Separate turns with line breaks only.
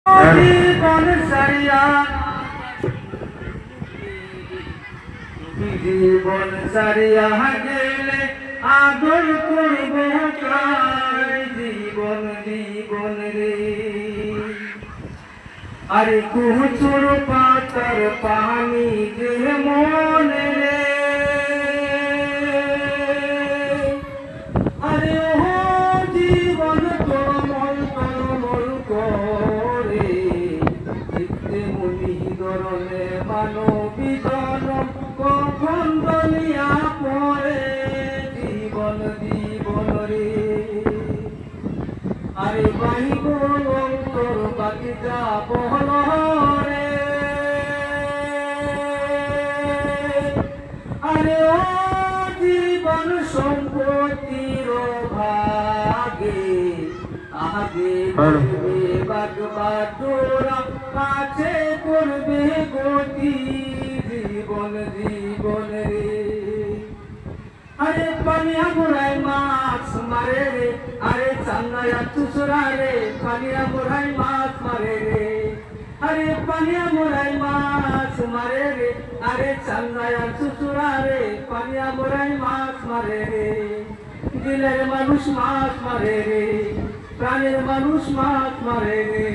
জীবন সারিয়া জীবন সারিয়া গেলে আদর করব কার জীবন জীবন রে আরে কুচুর পাতার পানি যে মনে রে আরে ও জীবন তরমল তরমল করে চিত্তে মুনি ধরনে মানবী জনম কখন দুনিয়া পড়ে জীবন জীবন রে আরে বাহিব অন্তর বাকি যাব রে আরে ও জীবন সম্পত্তির ভাগে আগে করবে বাগবাটোরা কাছে করবে গতি জীবন জীবন রে আরে পানিয়া বুড়াই মাছ মারে রে আরে চান্দায়া চুচুরা রে পানিয়া বুড়াই মাছ মারে রে আরে পানিয়া বুড়াই মাছ মারে রে আরে চান্দায়া চুচুরা রে পানিয়া বুড়াই মাছ মারে রে দিলের মানুষ মাছ মারে রে প্রাণের মানুষ মাছ মারে রে।